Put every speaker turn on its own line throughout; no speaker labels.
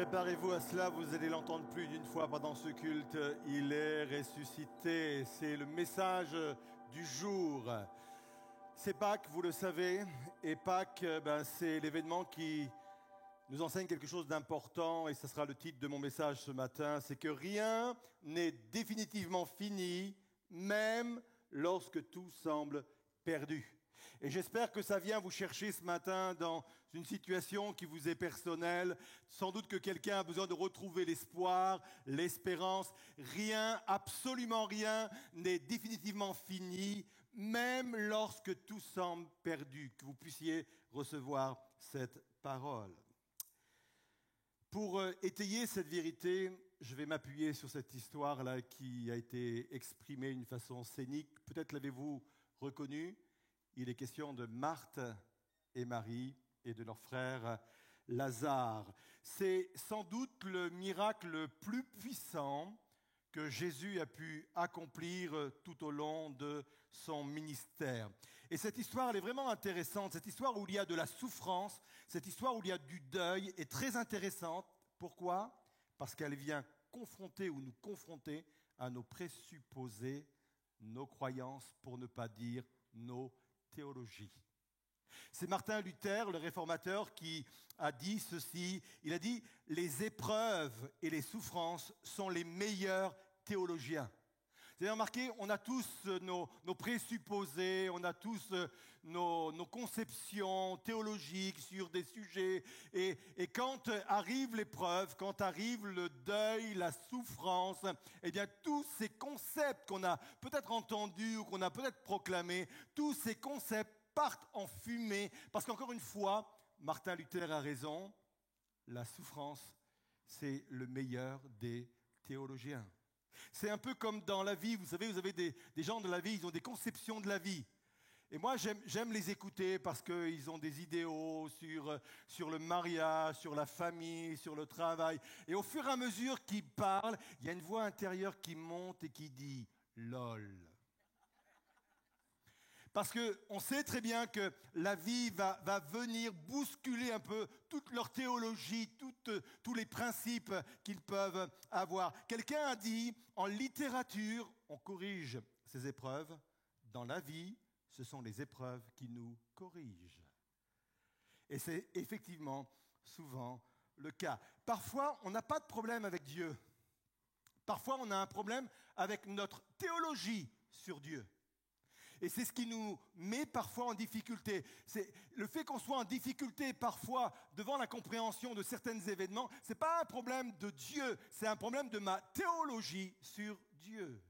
Préparez-vous à cela, vous allez l'entendre plus d'une fois pendant ce culte. Il est ressuscité, c'est le message du jour. C'est Pâques, vous le savez, et Pâques, c'est l'événement qui nous enseigne quelque chose d'important, et ce sera le titre de mon message ce matin, c'est que rien n'est définitivement fini, même lorsque tout semble perdu. Et j'espère que ça vient vous chercher ce matin dans une situation qui vous est personnelle. Sans doute que quelqu'un a besoin de retrouver l'espoir, l'espérance. Rien, absolument rien n'est définitivement fini, même lorsque tout semble perdu, que vous puissiez recevoir cette parole. Pour étayer cette vérité, je vais m'appuyer sur cette histoire-là qui a été exprimée d'une façon scénique. Peut-être l'avez-vous reconnue. Il est question de Marthe et Marie et de leur frère Lazare. C'est sans doute le miracle le plus puissant que Jésus a pu accomplir tout au long de son ministère. Et cette histoire, elle est vraiment intéressante. Cette histoire où il y a de la souffrance, cette histoire où il y a du deuil est très intéressante. Pourquoi ? Parce qu'elle vient confronter ou nous confronter à nos présupposés, nos croyances, pour ne pas dire nos théologie. C'est Martin Luther, le réformateur, qui a dit ceci. Il a dit « Les épreuves et les souffrances sont les meilleurs théologiens ». Vous avez remarqué, on a tous nos présupposés, on a tous nos conceptions théologiques sur des sujets. Et quand arrive l'épreuve, quand arrive le deuil, la souffrance, eh bien tous ces concepts qu'on a peut-être entendus ou qu'on a peut-être proclamés, tous ces concepts partent en fumée. Parce qu'encore une fois, Martin Luther a raison, la souffrance, c'est le meilleur des théologiens. C'est un peu comme dans la vie, vous savez, vous avez des gens de la vie, ils ont des conceptions de la vie. Et moi, j'aime les écouter parce qu'ils ont des idéaux sur le mariage, sur la famille, sur le travail. Et au fur et à mesure qu'ils parlent, il y a une voix intérieure qui monte et qui dit « lol ». Parce qu'on sait très bien que la vie va venir bousculer un peu toute leur théologie, tous les principes qu'ils peuvent avoir. Quelqu'un a dit, en littérature, on corrige ces épreuves. Dans la vie, ce sont les épreuves qui nous corrigent. Et c'est effectivement souvent le cas. Parfois, on n'a pas de problème avec Dieu. Parfois, on a un problème avec notre théologie sur Dieu. Et c'est ce qui nous met parfois en difficulté. C'est le fait qu'on soit en difficulté parfois devant la compréhension de certains événements, ce n'est pas un problème de Dieu, c'est un problème de ma théologie sur Dieu.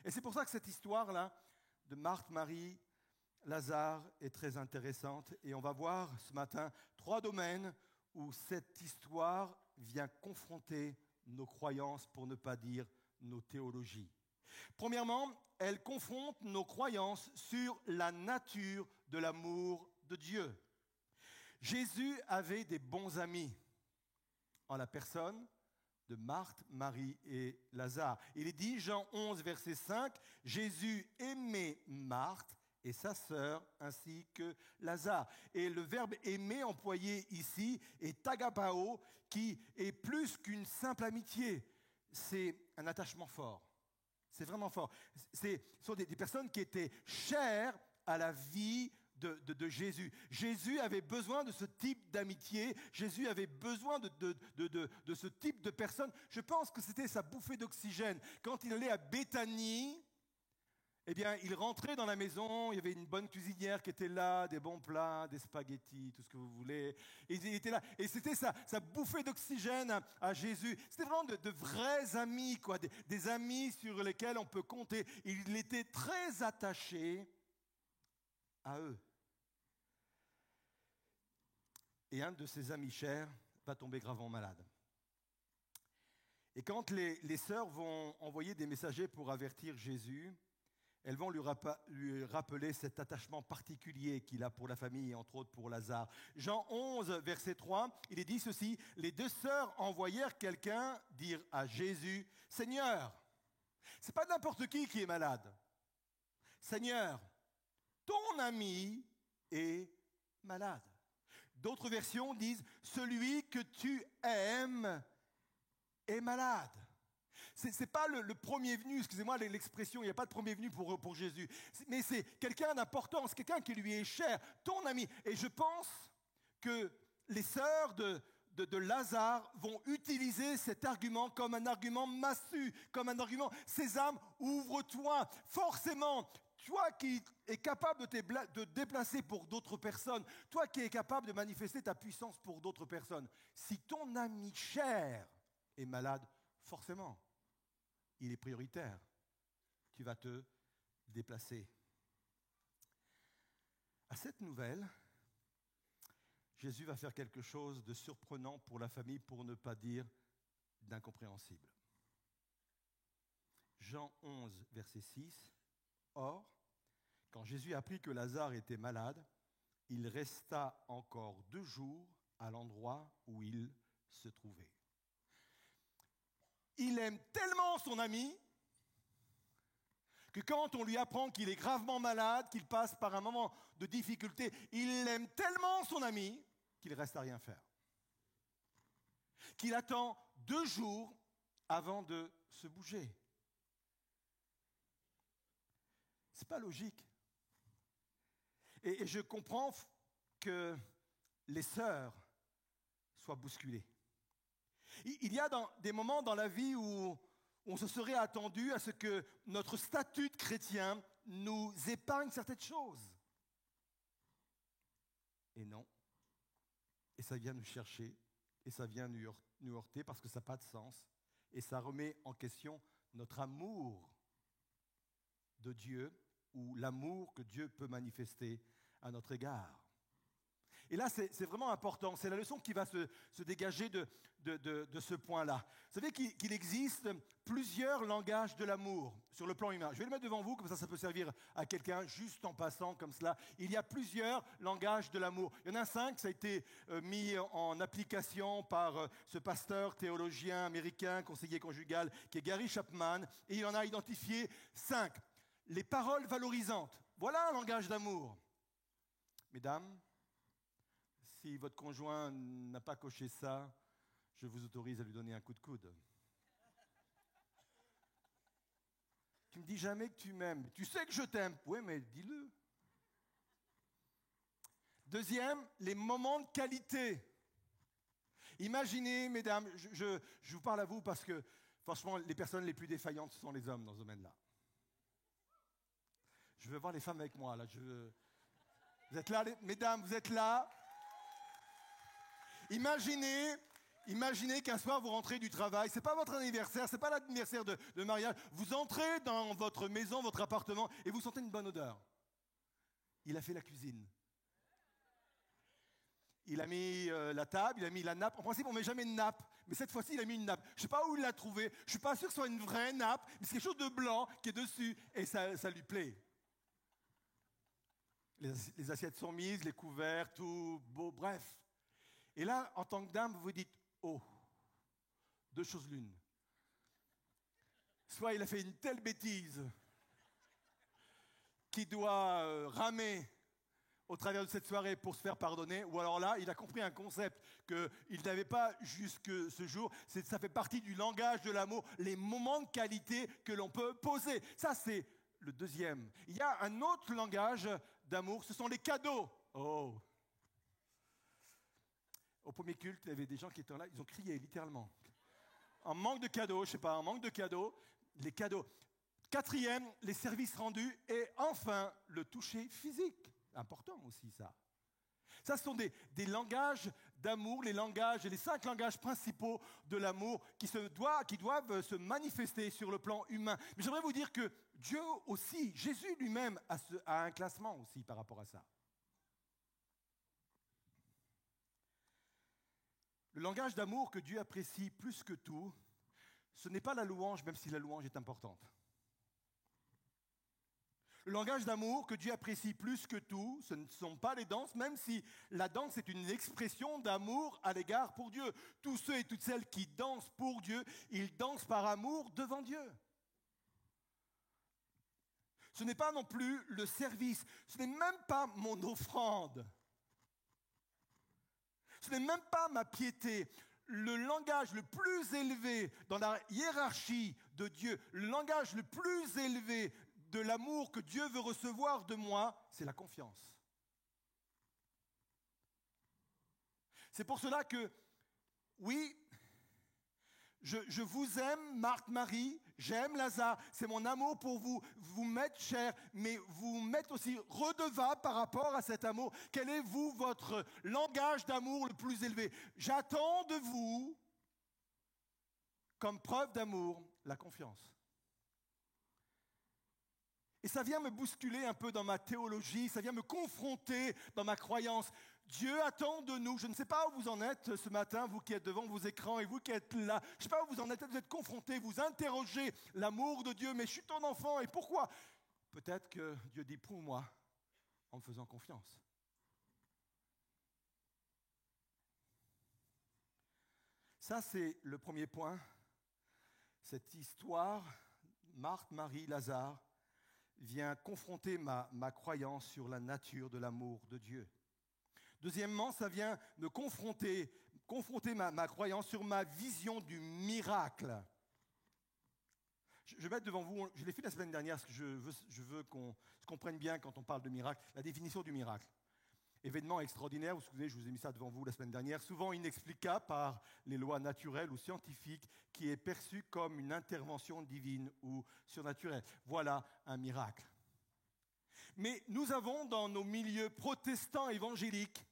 Et c'est pour ça que cette histoire-là de Marthe, Marie, Lazare est très intéressante. Et on va voir ce matin 3 domaines où cette histoire vient confronter nos croyances, pour ne pas dire nos théologies. Premièrement, elle confronte nos croyances sur la nature de l'amour de Dieu. Jésus avait des bons amis en la personne de Marthe, Marie et Lazare. Il est dit, Jean 11, verset 5, Jésus aimait Marthe et sa sœur ainsi que Lazare. Et le verbe aimer employé ici est tagapao, qui est plus qu'une simple amitié. C'est un attachement fort. C'est vraiment fort. Ce sont des personnes qui étaient chères à la vie de Jésus. Jésus avait besoin de ce type d'amitié. Jésus avait besoin de ce type de personnes. Je pense que c'était sa bouffée d'oxygène. Quand il allait à Béthanie, eh bien, il rentrait dans la maison, il y avait une bonne cuisinière qui était là, des bons plats, des spaghettis, tout ce que vous voulez. Et il était là. Et c'était sa bouffée d'oxygène à Jésus. C'était vraiment de vrais amis, quoi, des amis sur lesquels on peut compter. Il était très attaché à eux. Et un de ses amis chers va tomber gravement malade. Et quand les sœurs vont envoyer des messagers pour avertir Jésus, elles vont lui rappeler cet attachement particulier qu'il a pour la famille et entre autres pour Lazare. Jean 11, verset 3, il est dit ceci, « Les 2 sœurs envoyèrent quelqu'un dire à Jésus, « Seigneur, c'est pas n'importe qui est malade. Seigneur, ton ami est malade. » D'autres versions disent, « Celui que tu aimes est malade. C'est pas le premier venu, excusez-moi l'expression, il n'y a pas de premier venu pour Jésus. Mais c'est quelqu'un d'important, c'est quelqu'un qui lui est cher, ton ami. Et je pense que les sœurs de Lazare vont utiliser cet argument comme un argument massu, comme un argument « Sésame, ouvre-toi ». Forcément, toi qui es capable de te déplacer pour d'autres personnes, toi qui es capable de manifester ta puissance pour d'autres personnes, si ton ami cher est malade, forcément, il est prioritaire. Tu vas te déplacer. À cette nouvelle, Jésus va faire quelque chose de surprenant pour la famille, pour ne pas dire d'incompréhensible. Jean 11, verset 6. Or, quand Jésus apprit que Lazare était malade, il resta encore 2 jours à l'endroit où il se trouvait. Il aime tellement son ami que quand on lui apprend qu'il est gravement malade, qu'il passe par un moment de difficulté, il aime tellement son ami qu'il reste à rien faire. Qu'il attend 2 jours avant de se bouger. C'est pas logique. Et je comprends que les sœurs soient bousculées. Il y a des moments dans la vie où on se serait attendu à ce que notre statut de chrétien nous épargne certaines choses. Et non. Et ça vient nous chercher, et ça vient nous heurter parce que ça n'a pas de sens. Et ça remet en question notre amour de Dieu ou l'amour que Dieu peut manifester à notre égard. Et là, c'est vraiment important. C'est la leçon qui va se dégager de ce point-là. Vous savez qu'il existe plusieurs langages de l'amour sur le plan humain. Je vais le mettre devant vous, comme ça peut servir à quelqu'un juste en passant comme cela. Il y a plusieurs langages de l'amour. Il y en a 5, ça a été mis en application par ce pasteur théologien américain, conseiller conjugal, qui est Gary Chapman. Et il en a identifié 5. Les paroles valorisantes. Voilà un langage d'amour. Mesdames, si votre conjoint n'a pas coché ça, je vous autorise à lui donner un coup de coude. Tu me dis jamais que tu m'aimes. Tu sais que je t'aime. Oui, mais dis-le. Deuxième, les moments de qualité. Imaginez, mesdames, je vous parle à vous parce que, franchement, les personnes les plus défaillantes sont les hommes dans ce domaine-là. Je veux voir les femmes avec moi, là. Vous êtes là, mesdames, vous êtes là. Imaginez qu'un soir, vous rentrez du travail. Ce n'est pas votre anniversaire, ce n'est pas l'anniversaire de mariage. Vous entrez dans votre maison, votre appartement, et vous sentez une bonne odeur. Il a fait la cuisine. Il a mis la table, il a mis la nappe. En principe, on ne met jamais de nappe. Mais cette fois-ci, il a mis une nappe. Je ne sais pas où il l'a trouvée. Je ne suis pas sûr que ce soit une vraie nappe. Mais c'est quelque chose de blanc qui est dessus. Et ça lui plaît. Les assiettes sont mises, les couverts, tout beau, bref. Et là, en tant que dame, vous vous dites, oh, 2 choses l'une. Soit il a fait une telle bêtise qu'il doit ramer au travers de cette soirée pour se faire pardonner, ou alors là, il a compris un concept qu'il n'avait pas jusque ce jour, ça fait partie du langage de l'amour, les moments de qualité que l'on peut poser. Ça, c'est le deuxième. Il y a un autre langage d'amour, ce sont les cadeaux. Oh. Au premier culte, il y avait des gens qui étaient là, ils ont crié littéralement. En manque de cadeaux, je ne sais pas, en manque de cadeaux, les cadeaux. 4e, les services rendus. Et enfin, le toucher physique. Important aussi, ça. Ça, ce sont des langages d'amour, les 5 langages principaux de l'amour qui doivent se manifester sur le plan humain. Mais j'aimerais vous dire que Dieu aussi, Jésus lui-même, a un classement aussi par rapport à ça. Le langage d'amour que Dieu apprécie plus que tout, ce n'est pas la louange, même si la louange est importante. Le langage d'amour que Dieu apprécie plus que tout, ce ne sont pas les danses, même si la danse est une expression d'amour à l'égard pour Dieu. Tous ceux et toutes celles qui dansent pour Dieu, ils dansent par amour devant Dieu. Ce n'est pas non plus le service, ce n'est même pas mon offrande. Ce n'est même pas ma piété. le langage le plus élevé dans la hiérarchie de Dieu, le langage le plus élevé de l'amour que Dieu veut recevoir de moi, c'est la confiance. C'est pour cela que, oui, je vous aime, Marthe, Marie, j'aime Lazare, c'est mon amour pour vous, vous m'êtes cher, mais vous m'êtes aussi redevable par rapport à cet amour. Quel est, vous, votre langage d'amour le plus élevé? J'attends de vous, comme preuve d'amour, la confiance. Et ça vient me bousculer un peu dans ma théologie, ça vient me confronter dans ma croyance. Dieu attend de nous, je ne sais pas où vous en êtes ce matin, vous qui êtes devant vos écrans et vous qui êtes là, je ne sais pas où vous en êtes, vous êtes confrontés, vous interrogez l'amour de Dieu, mais je suis ton enfant et pourquoi? Peut-être que Dieu dit pour moi en me faisant confiance. Ça, c'est le premier point. Cette histoire, Marthe, Marie, Lazare, vient confronter ma croyance sur la nature de l'amour de Dieu. Deuxièmement, ça vient me confronter ma croyance sur ma vision du miracle. Je vais mettre devant vous, je l'ai fait la semaine dernière, parce que je veux qu'on se comprenne bien quand on parle de miracle, la définition du miracle. Événement extraordinaire, vous vous souvenez, je vous ai mis ça devant vous la semaine dernière, souvent inexplicable par les lois naturelles ou scientifiques, qui est perçu comme une intervention divine ou surnaturelle. Voilà un miracle. Mais nous avons dans nos milieux protestants évangéliques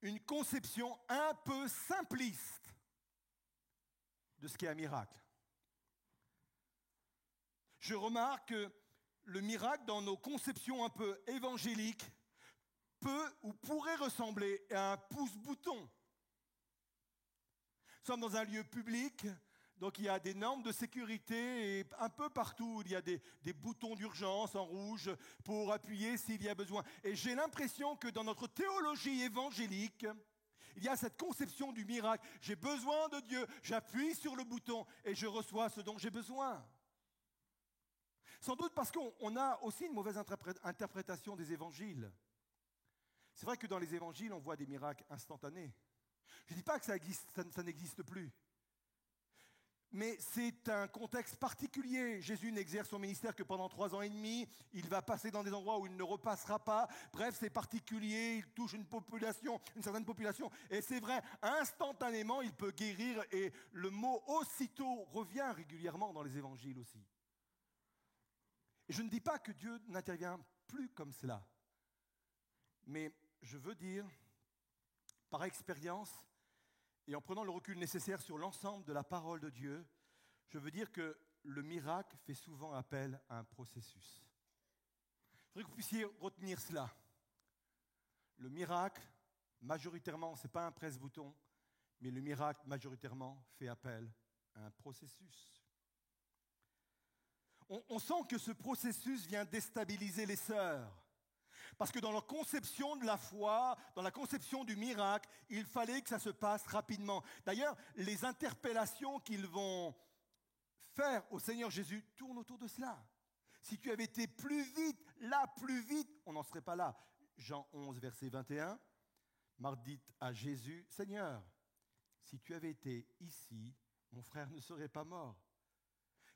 une conception un peu simpliste de ce qu'est un miracle. Je remarque que le miracle dans nos conceptions un peu évangéliques peut ou pourrait ressembler à un pouce-bouton. Nous sommes dans un lieu public, donc il y a des normes de sécurité et un peu partout, il y a des boutons d'urgence en rouge pour appuyer s'il y a besoin. Et j'ai l'impression que dans notre théologie évangélique, il y a cette conception du miracle. J'ai besoin de Dieu, j'appuie sur le bouton et je reçois ce dont j'ai besoin. Sans doute parce qu'on a aussi une mauvaise interprétation des évangiles. C'est vrai que dans les évangiles, on voit des miracles instantanés. Je ne dis pas que ça n'existe plus. Mais c'est un contexte particulier. Jésus n'exerce son ministère que pendant 3 ans et demi. Il va passer dans des endroits où il ne repassera pas. Bref, c'est particulier. Il touche une certaine population. Et c'est vrai, instantanément, il peut guérir. Et le mot aussitôt revient régulièrement dans les évangiles aussi. Et je ne dis pas que Dieu n'intervient plus comme cela. Mais je veux dire, par expérience, et en prenant le recul nécessaire sur l'ensemble de la parole de Dieu, je veux dire que le miracle fait souvent appel à un processus. Je voudrais que vous puissiez retenir cela. Le miracle, majoritairement, ce n'est pas un presse-bouton, mais le miracle, majoritairement, fait appel à un processus. On sent que ce processus vient déstabiliser les sœurs. Parce que dans leur conception de la foi, dans la conception du miracle, il fallait que ça se passe rapidement. D'ailleurs, les interpellations qu'ils vont faire au Seigneur Jésus tournent autour de cela. Si tu avais été plus vite, on n'en serait pas là. Jean 11, verset 21, Marthe dit à Jésus, « Seigneur, si tu avais été ici, mon frère ne serait pas mort. »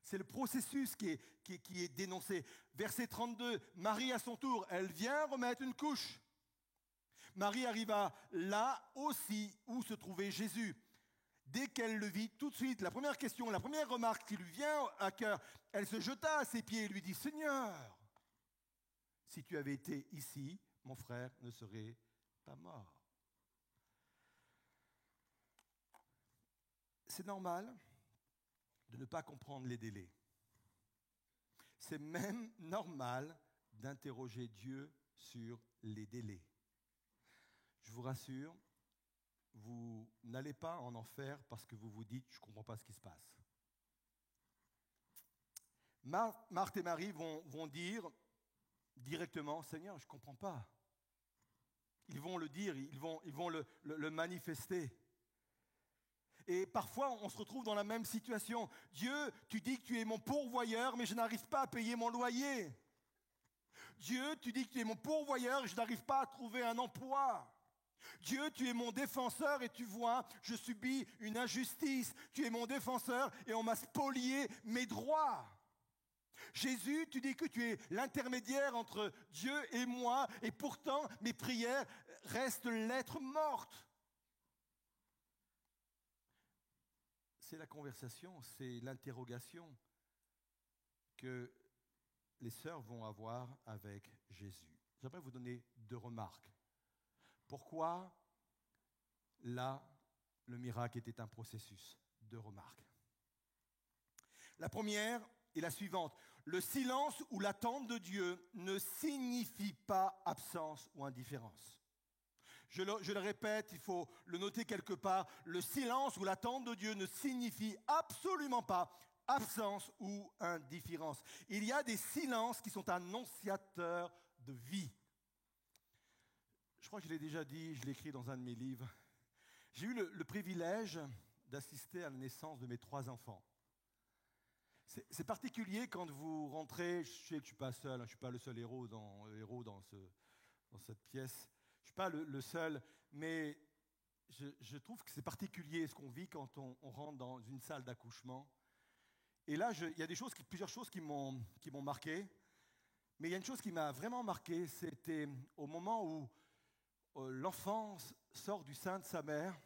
C'est le processus qui est dénoncé. Verset 32, Marie à son tour, elle vient remettre une couche. Marie arriva là aussi où se trouvait Jésus. Dès qu'elle le vit, tout de suite, la première remarque qui lui vient à cœur, elle se jeta à ses pieds et lui dit, « Seigneur, si tu avais été ici, mon frère ne serait pas mort. » C'est normal de ne pas comprendre les délais. C'est même normal d'interroger Dieu sur les délais. Je vous rassure, vous n'allez pas en enfer parce que vous vous dites « je ne comprends pas ce qui se passe ». Marthe et Marie vont dire directement « Seigneur, je ne comprends pas ». Ils vont le dire, ils vont le manifester. Et parfois, on se retrouve dans la même situation. Dieu, tu dis que tu es mon pourvoyeur, mais je n'arrive pas à payer mon loyer. Dieu, tu dis que tu es mon pourvoyeur et je n'arrive pas à trouver un emploi. Dieu, tu es mon défenseur et tu vois, je subis une injustice. Tu es mon défenseur et on m'a spolié mes droits. Jésus, tu dis que tu es l'intermédiaire entre Dieu et moi et pourtant mes prières restent lettres mortes. C'est la conversation, c'est l'interrogation que les sœurs vont avoir avec Jésus. J'aimerais vous donner 2 remarques. Pourquoi, là, le miracle était un processus? 2 remarques. La première est la suivante. Le silence ou l'attente de Dieu ne signifie pas absence ou indifférence. Je le répète, il faut le noter quelque part. Le silence ou l'attente de Dieu ne signifie absolument pas absence ou indifférence. Il y a des silences qui sont annonciateurs de vie. Je crois que je l'ai déjà dit, je l'ai écrit dans un de mes livres. J'ai eu le privilège d'assister à la naissance de mes 3 enfants. C'est particulier quand vous rentrez, je sais que je ne suis pas seul, je ne suis pas le seul héros dans cette pièce, je ne suis pas le seul, mais je trouve que c'est particulier ce qu'on vit quand on rentre dans une salle d'accouchement. Et là, il y a plusieurs choses qui m'ont marqué, mais il y a une chose qui m'a vraiment marqué, c'était au moment où l'enfant sort du sein de sa mère,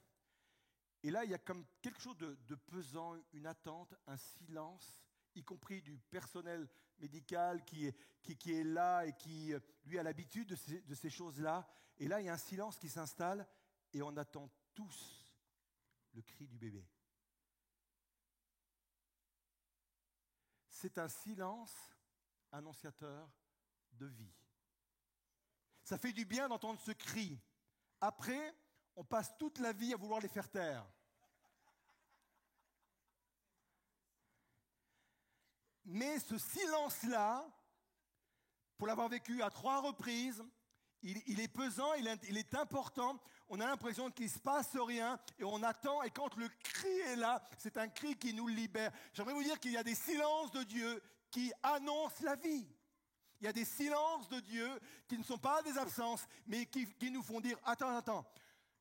et là, il y a comme quelque chose de pesant, une attente, un silence, y compris du personnel médical qui est là et qui, lui, a l'habitude de ces choses-là. Et là, il y a un silence qui s'installe et on attend tous le cri du bébé. C'est un silence annonciateur de vie. Ça fait du bien d'entendre ce cri. Après, on passe toute la vie à vouloir les faire taire. Mais ce silence-là, pour l'avoir vécu à 3 reprises, il est pesant, il est important. On a l'impression qu'il ne se passe rien et on attend. Et quand le cri est là, c'est un cri qui nous libère. J'aimerais vous dire qu'il y a des silences de Dieu qui annoncent la vie. Il y a des silences de Dieu qui ne sont pas des absences, mais qui nous font dire « Attends,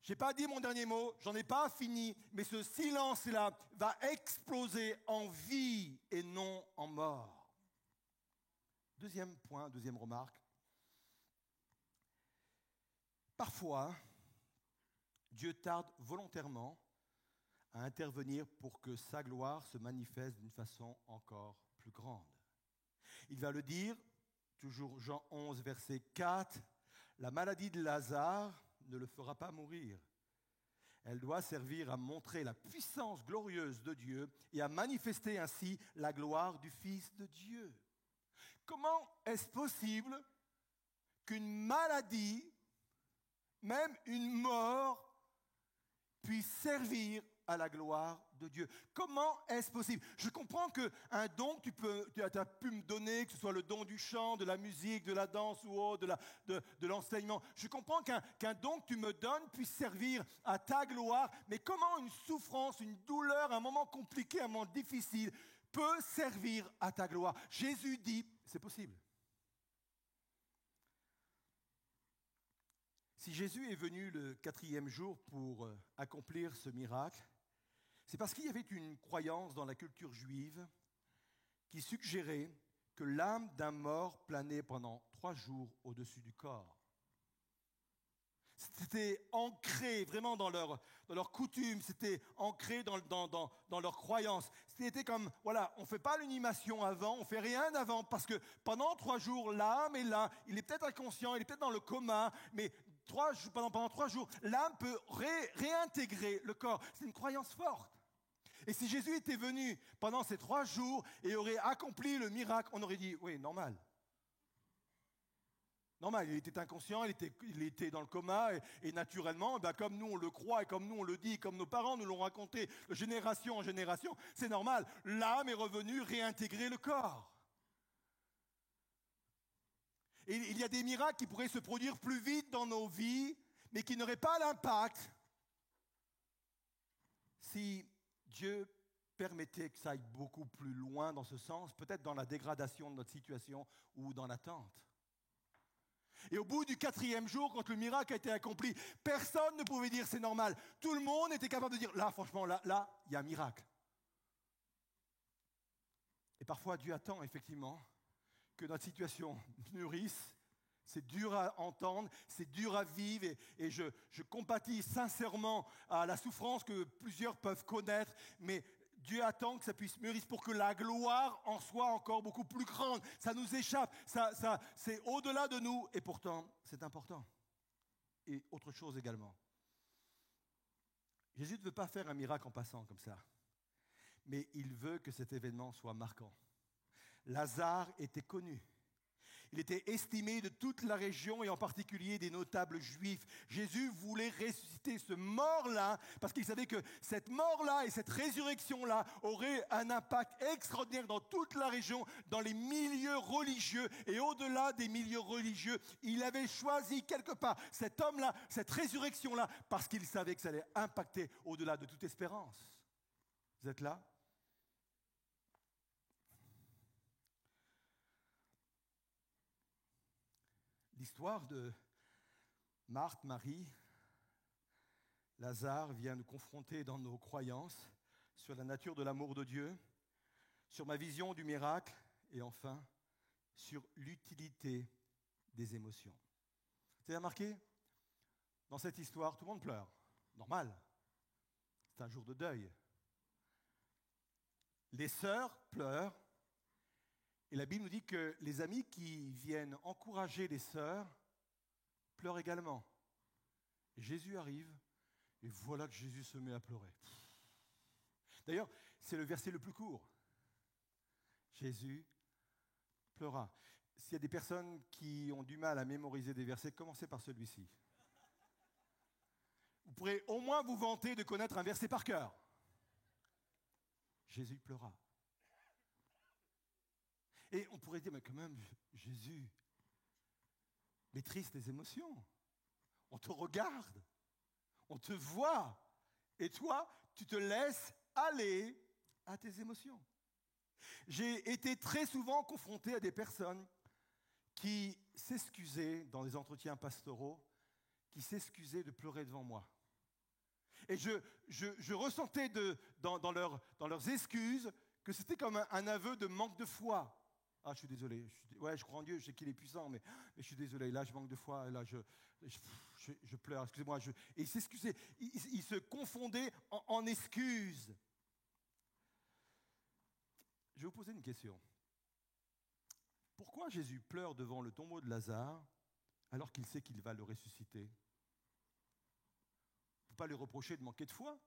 je n'ai pas dit mon dernier mot, j'en ai pas fini, mais ce silence-là va exploser en vie et non en mort. » Deuxième point, deuxième remarque. Parfois, Dieu tarde volontairement à intervenir pour que sa gloire se manifeste d'une façon encore plus grande. Il va le dire, toujours Jean 11, verset 4, « La maladie de Lazare ne le fera pas mourir. Elle doit servir à montrer la puissance glorieuse de Dieu et à manifester ainsi la gloire du Fils de Dieu. » Comment est-ce possible qu'une maladie, même une mort, puisse servir à la gloire de Dieu? Comment est-ce possible? Je comprends qu'un don que tu as pu me donner, que ce soit le don du chant, de la musique, de la danse ou autre, de l'enseignement, je comprends qu'un don que tu me donnes puisse servir à ta gloire, mais comment une souffrance, une douleur, un moment compliqué, un moment difficile peut servir à ta gloire? Jésus dit, c'est possible. Si Jésus est venu le 4e jour pour accomplir ce miracle, c'est parce qu'il y avait une croyance dans la culture juive qui suggérait que l'âme d'un mort planait pendant 3 jours au-dessus du corps. C'était ancré vraiment dans leur coutume, c'était ancré dans leur croyance. C'était comme, voilà, on ne fait pas l'animation avant, on ne fait rien avant, parce que pendant 3 jours, l'âme est là, il est peut-être inconscient, il est peut-être dans le coma, mais pendant 3 jours, l'âme peut réintégrer le corps. C'est une croyance forte. Et si Jésus était venu pendant ces 3 jours et aurait accompli le miracle, on aurait dit, oui, normal. Normal, il était inconscient, il était dans le coma, et naturellement, comme nous on le croit, et comme nous on le dit, comme nos parents nous l'ont raconté de génération en génération, c'est normal. L'âme est revenue réintégrer le corps. Et il y a des miracles qui pourraient se produire plus vite dans nos vies, mais qui n'auraient pas l'impact si Dieu permettait que ça aille beaucoup plus loin dans ce sens, peut-être dans la dégradation de notre situation ou dans l'attente. Et au bout du 4e jour, quand le miracle a été accompli, personne ne pouvait dire c'est normal. Tout le monde était capable de dire, là, franchement, là, il y a un miracle. Et parfois, Dieu attend effectivement que notre situation mûrisse. C'est dur à entendre, c'est dur à vivre et je compatis sincèrement à la souffrance que plusieurs peuvent connaître, mais Dieu attend que ça puisse mûrir pour que la gloire en soit encore beaucoup plus grande. Ça nous échappe, c'est au-delà de nous et pourtant c'est important. Et autre chose également, Jésus ne veut pas faire un miracle en passant comme ça, mais il veut que cet événement soit marquant. Lazare était connu. Il était estimé de toute la région et en particulier des notables juifs. Jésus voulait ressusciter ce mort-là parce qu'il savait que cette mort-là et cette résurrection-là auraient un impact extraordinaire dans toute la région, dans les milieux religieux et au-delà des milieux religieux. Il avait choisi quelque part cet homme-là, cette résurrection-là, parce qu'il savait que ça allait impacter au-delà de toute espérance. Vous êtes là ? L'histoire de Marthe, Marie, Lazare vient nous confronter dans nos croyances sur la nature de l'amour de Dieu, sur ma vision du miracle et enfin sur l'utilité des émotions. Vous avez remarqué ? Dans cette histoire, tout le monde pleure. Normal. C'est un jour de deuil. Les sœurs pleurent. Et la Bible nous dit que les amis qui viennent encourager les sœurs pleurent également. Et Jésus arrive, et voilà que Jésus se met à pleurer. D'ailleurs, c'est le verset le plus court. Jésus pleura. S'il y a des personnes qui ont du mal à mémoriser des versets, commencez par celui-ci. Vous pourrez au moins vous vanter de connaître un verset par cœur. Jésus pleura. Et on pourrait dire, mais quand même, Jésus maîtrise tes émotions. On te regarde, on te voit. Et toi, tu te laisses aller à tes émotions. J'ai été très souvent confronté à des personnes qui s'excusaient dans les entretiens pastoraux, qui s'excusaient de pleurer devant moi. Et je ressentais dans leurs excuses que c'était comme un aveu de manque de foi. Ah, je suis désolé. Je crois en Dieu, je sais qu'il est puissant, mais je suis désolé. Là, je manque de foi. Et là, je pleure. Excusez-moi. Et ils s'excusaient. Ils se confondaient en excuses. Je vais vous poser une question. Pourquoi Jésus pleure devant le tombeau de Lazare alors qu'il sait qu'il va le ressusciter ? On ne peut pas lui reprocher de manquer de foi.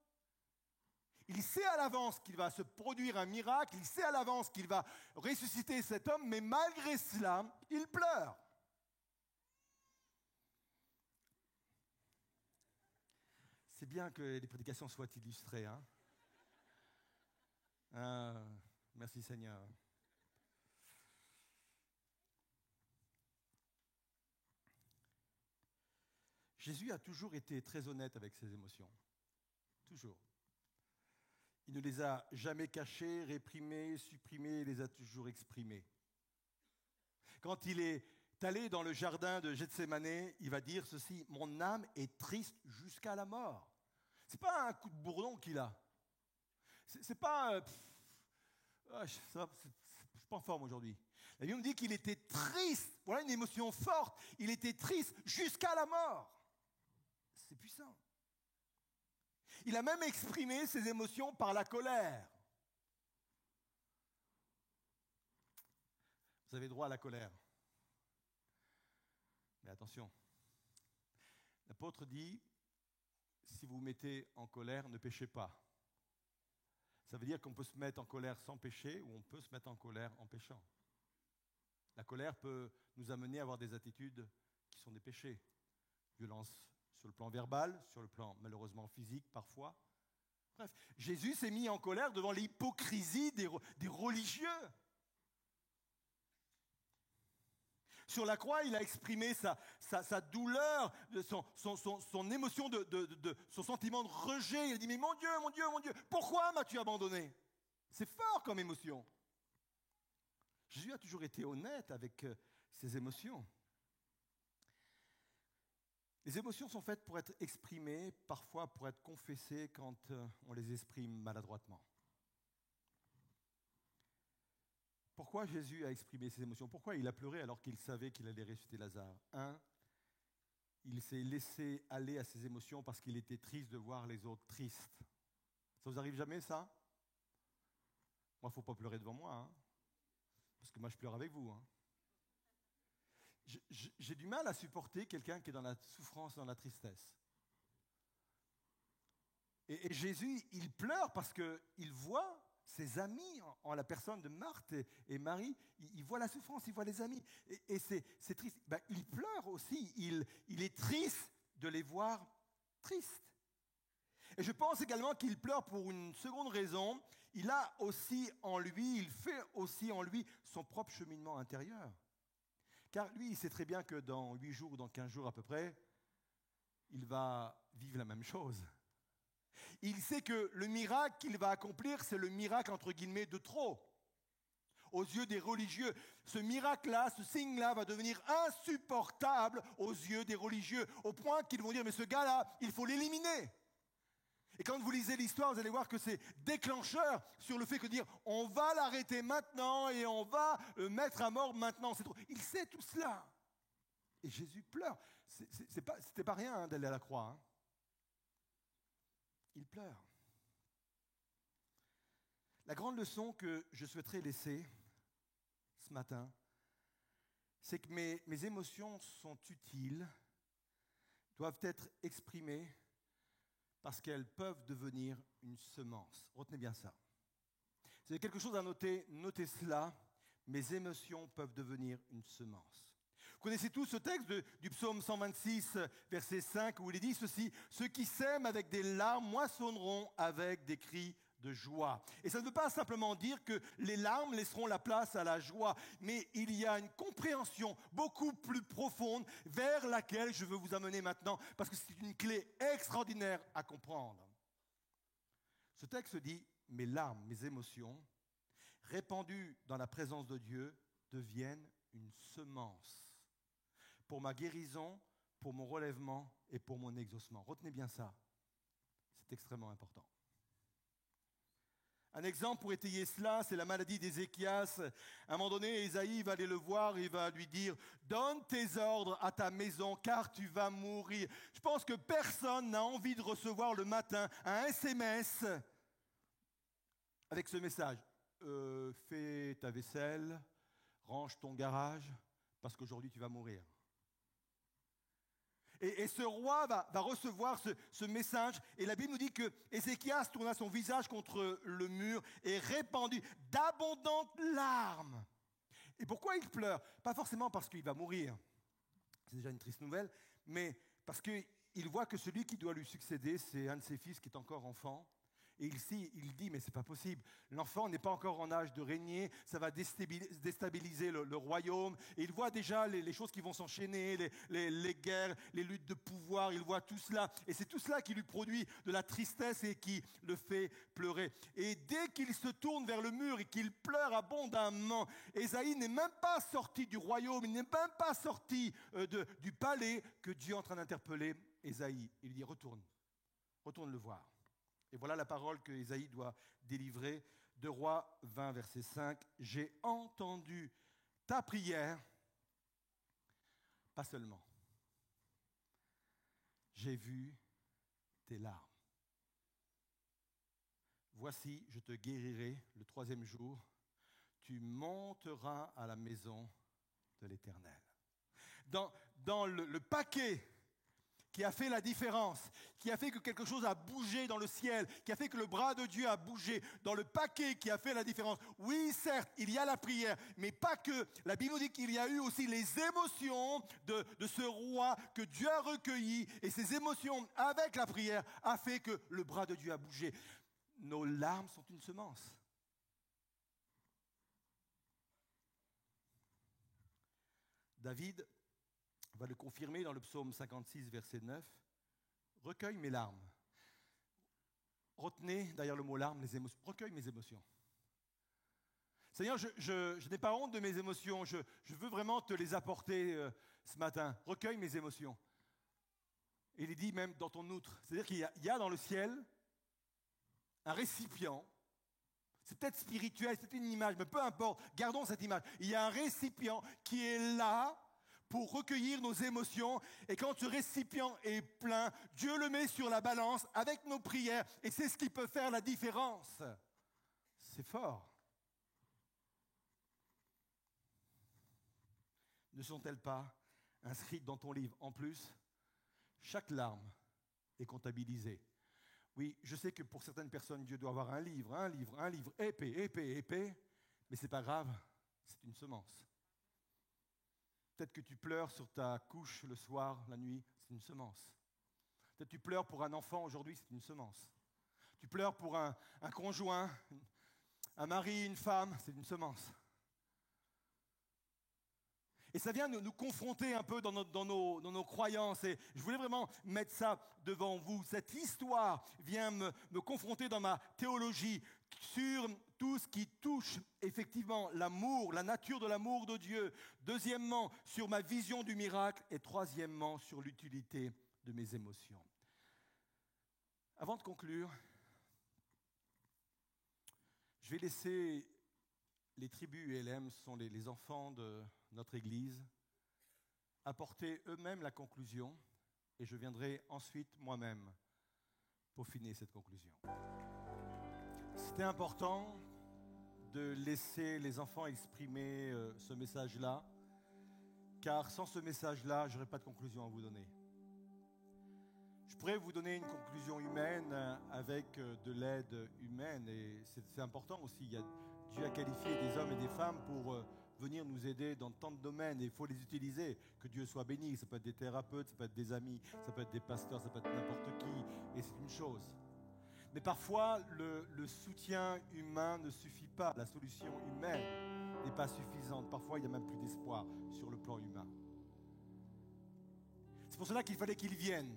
Il sait à l'avance qu'il va se produire un miracle, il sait à l'avance qu'il va ressusciter cet homme, mais malgré cela, il pleure. C'est bien que les prédications soient illustrées. Hein? Merci Seigneur. Jésus a toujours été très honnête avec ses émotions. Toujours. Il ne les a jamais cachées, réprimées, supprimées, il les a toujours exprimées. Quand il est allé dans le jardin de Gethsémanée, il va dire ceci, « Mon âme est triste jusqu'à la mort. » Ce n'est pas un coup de bourdon qu'il a. C'est pas... c'est pas en forme aujourd'hui. La Bible me dit qu'il était triste. Voilà une émotion forte. Il était triste jusqu'à la mort. C'est puissant. Il a même exprimé ses émotions par la colère. Vous avez droit à la colère. Mais attention, l'apôtre dit, si vous vous mettez en colère, ne péchez pas. Ça veut dire qu'on peut se mettre en colère sans pécher ou on peut se mettre en colère en péchant. La colère peut nous amener à avoir des attitudes qui sont des péchés. Violence sur le plan verbal, sur le plan malheureusement physique parfois. Bref, Jésus s'est mis en colère devant l'hypocrisie des religieux. Sur la croix, il a exprimé sa douleur, son émotion, son sentiment de rejet. Il a dit, mais mon Dieu, mon Dieu, mon Dieu, pourquoi m'as-tu abandonné ? C'est fort comme émotion. Jésus a toujours été honnête avec ses émotions. Les émotions sont faites pour être exprimées, parfois pour être confessées quand on les exprime maladroitement. Pourquoi Jésus a exprimé ses émotions? Pourquoi il a pleuré alors qu'il savait qu'il allait ressusciter Lazare? Il s'est laissé aller à ses émotions parce qu'il était triste de voir les autres tristes. Ça vous arrive jamais, ça? Moi, il ne faut pas pleurer devant moi, hein, parce que moi, je pleure avec vous. Hein. J'ai du mal à supporter quelqu'un qui est dans la souffrance, dans la tristesse. Et Jésus, il pleure parce qu'il voit ses amis, en la personne de Marthe et Marie, il voit la souffrance, il voit les amis. Et c'est triste. Ben, il pleure aussi, il est triste de les voir tristes. Et je pense également qu'il pleure pour une seconde raison. Il a aussi en lui, il fait aussi en lui son propre cheminement intérieur. Car lui, il sait très bien que dans 8 jours ou dans 15 jours à peu près, il va vivre la même chose. Il sait que le miracle qu'il va accomplir, c'est le miracle entre guillemets de trop. Aux yeux des religieux, ce miracle-là, ce signe-là va devenir insupportable aux yeux des religieux, au point qu'ils vont dire, mais ce gars-là, il faut l'éliminer. Et quand vous lisez l'histoire, vous allez voir que c'est déclencheur sur le fait que dire, on va l'arrêter maintenant et on va le mettre à mort maintenant. C'est trop. Il sait tout cela. Et Jésus pleure. C'était pas rien d'aller à la croix. Hein. Il pleure. La grande leçon que je souhaiterais laisser ce matin, c'est que mes émotions sont utiles, doivent être exprimées parce qu'elles peuvent devenir une semence. Retenez bien ça. C'est quelque chose à noter, notez cela, mes émotions peuvent devenir une semence. Vous connaissez tous ce texte du psaume 126, verset 5, où il est dit ceci, « Ceux qui sèment avec des larmes moissonneront avec des cris de joie. » Et ça ne veut pas simplement dire que les larmes laisseront la place à la joie, mais il y a une compréhension beaucoup plus profonde vers laquelle je veux vous amener maintenant, parce que c'est une clé extraordinaire à comprendre. Ce texte dit, « Mes larmes, mes émotions, répandues dans la présence de Dieu, deviennent une semence pour ma guérison, pour mon relèvement et pour mon exaucement. » Retenez bien ça, c'est extrêmement important. Un exemple pour étayer cela, c'est la maladie d'Ézéchias. À un moment donné, Ésaïe va aller le voir, il va lui dire « Donne tes ordres à ta maison, car tu vas mourir. » Je pense que personne n'a envie de recevoir le matin un SMS avec ce message. Fais ta vaisselle, range ton garage, parce qu'aujourd'hui tu vas mourir. Et ce roi va recevoir ce message. Et la Bible nous dit que Ézéchias tourna son visage contre le mur et répandit d'abondantes larmes. Et pourquoi il pleure? Pas forcément parce qu'il va mourir. C'est déjà une triste nouvelle. Mais parce qu'il voit que celui qui doit lui succéder, c'est un de ses fils qui est encore enfant. Et il dit, mais c'est pas possible. L'enfant n'est pas encore en âge de régner, ça va déstabiliser le royaume. Et il voit déjà les choses qui vont s'enchaîner, les guerres, les luttes de pouvoir, il voit tout cela. Et c'est tout cela qui lui produit de la tristesse et qui le fait pleurer. Et dès qu'il se tourne vers le mur et qu'il pleure abondamment, Ésaïe n'est même pas sorti du royaume, il n'est même pas sorti du palais que Dieu est en train d'interpeller Ésaïe. Il lui dit, retourne le voir. Et voilà la parole que Ésaïe doit délivrer. 2 Rois 20, verset 5. « J'ai entendu ta prière, pas seulement. J'ai vu tes larmes. Voici, je te guérirai le 3e jour. Tu monteras à la maison de l'Éternel. » Dans le paquet qui a fait la différence, qui a fait que quelque chose a bougé dans le ciel, qui a fait que le bras de Dieu a bougé, dans le paquet qui a fait la différence. Oui, certes, il y a la prière, mais pas que. La Bible nous dit qu'il y a eu aussi les émotions de ce roi que Dieu a recueilli, et ces émotions avec la prière a fait que le bras de Dieu a bougé. Nos larmes sont une semence. David va le confirmer dans le psaume 56, verset 9. « Recueille mes larmes. » Retenez derrière le mot larmes les émotions. Recueille mes émotions. Seigneur, je n'ai pas honte de mes émotions. Je veux vraiment te les apporter ce matin. Recueille mes émotions. Et il est dit même dans ton outre. C'est-à-dire qu'il y a dans le ciel un récipient. C'est peut-être spirituel, c'est une image, mais peu importe, gardons cette image. Il y a un récipient qui est là pour recueillir nos émotions. Et quand ce récipient est plein, Dieu le met sur la balance avec nos prières. Et c'est ce qui peut faire la différence. C'est fort. Ne sont-elles pas inscrites dans ton livre? En plus, chaque larme est comptabilisée. Oui, je sais que pour certaines personnes, Dieu doit avoir un livre, épais, mais ce n'est pas grave, c'est une semence. Peut-être que tu pleures sur ta couche le soir, la nuit, c'est une semence. Peut-être que tu pleures pour un enfant aujourd'hui, c'est une semence. Tu pleures pour un conjoint, un mari, une femme, c'est une semence. Et ça vient nous confronter un peu dans nos croyances. Et je voulais vraiment mettre ça devant vous. Cette histoire vient me confronter dans ma théologie sur tout ce qui touche effectivement l'amour, la nature de l'amour de Dieu. Deuxièmement, sur ma vision du miracle. Et troisièmement, sur l'utilité de mes émotions. Avant de conclure, je vais laisser les tribus ULM, ce sont les enfants de notre Église, apporter eux-mêmes la conclusion et je viendrai ensuite moi-même peaufiner cette conclusion. C'était important de laisser les enfants exprimer ce message-là, car sans ce message-là, je n'aurais pas de conclusion à vous donner. Je pourrais vous donner une conclusion humaine avec de l'aide humaine et c'est important aussi. Dieu a qualifié des hommes et des femmes pour venir nous aider dans tant de domaines et il faut les utiliser, que Dieu soit béni. Ça peut être des thérapeutes, ça peut être des amis, ça peut être des pasteurs, ça peut être n'importe qui et c'est une chose. Mais parfois, le soutien humain ne suffit pas, la solution humaine n'est pas suffisante. Parfois, il n'y a même plus d'espoir sur le plan humain. C'est pour cela qu'il fallait qu'ils viennent.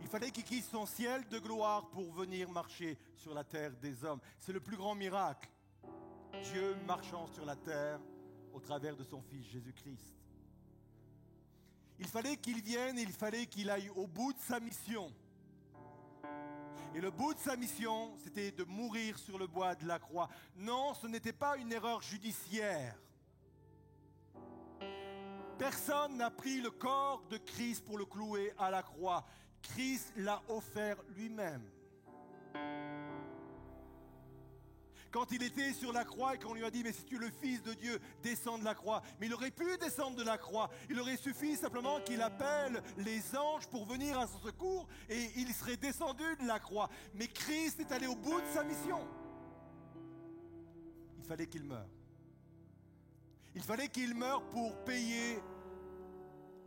Il fallait qu'il quitte son ciel de gloire pour venir marcher sur la terre des hommes. C'est le plus grand miracle. Dieu marchant sur la terre au travers de son Fils Jésus-Christ. Il fallait qu'il vienne, il fallait qu'il aille au bout de sa mission. Et le bout de sa mission, c'était de mourir sur le bois de la croix. Non, ce n'était pas une erreur judiciaire. Personne n'a pris le corps de Christ pour le clouer à la croix. Christ l'a offert lui-même. Quand il était sur la croix et qu'on lui a dit « Mais si tu es le Fils de Dieu, descends de la croix ». Mais il aurait pu descendre de la croix. Il aurait suffi simplement qu'il appelle les anges pour venir à son secours et il serait descendu de la croix. Mais Christ est allé au bout de sa mission. Il fallait qu'il meure. Il fallait qu'il meure pour payer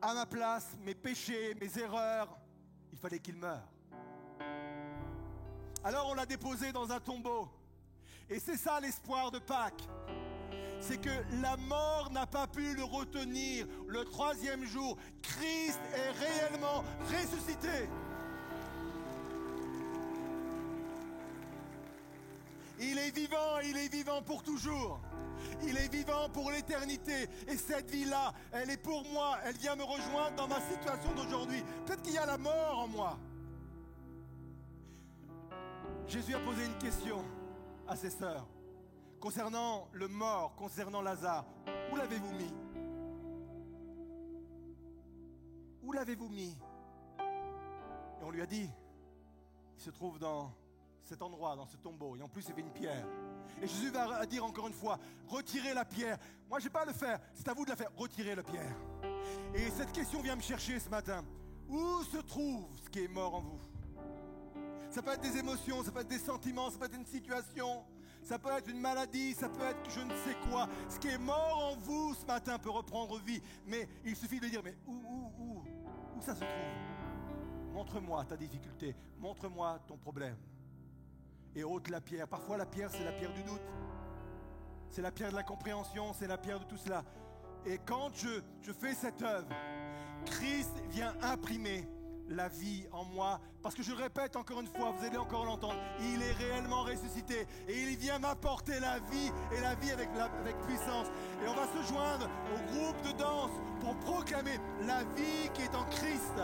à ma place mes péchés, mes erreurs. Il fallait qu'il meure. Alors on l'a déposé dans un tombeau. Et c'est ça l'espoir de Pâques. C'est que la mort n'a pas pu le retenir. Le troisième jour, Christ est réellement ressuscité. Il est vivant pour toujours. Il est vivant pour l'éternité. Et cette vie-là, elle est pour moi. Elle vient me rejoindre dans ma situation d'aujourd'hui. Peut-être qu'il y a la mort en moi. Jésus a posé une question à ses sœurs concernant le mort, concernant Lazare. Où l'avez-vous mis? Où l'avez-vous mis? Et on lui a dit, il se trouve dans cet endroit, dans ce tombeau. Et en plus, il y avait une pierre. Et Jésus va dire encore une fois, retirez la pierre. Moi, je ne vais pas le faire, c'est à vous de la faire. Retirez la pierre. Et cette question vient me chercher ce matin. Où se trouve ce qui est mort en vous? Ça peut être des émotions, ça peut être des sentiments, ça peut être une situation, ça peut être une maladie, ça peut être je ne sais quoi. Ce qui est mort en vous ce matin peut reprendre vie. Mais il suffit de dire, mais où ça se trouve? Montre-moi ta difficulté, montre-moi ton problème. Et ôte la pierre. Parfois la pierre, c'est la pierre du doute. C'est la pierre de l'incompréhension, c'est la pierre de tout cela. Et quand je fais cette œuvre, Christ vient imprimer la vie en moi, parce que je le répète encore une fois, vous allez encore l'entendre, il est réellement ressuscité et il vient m'apporter la vie et la vie avec puissance. Et on va se joindre au groupe de danse pour proclamer la vie qui est en Christ.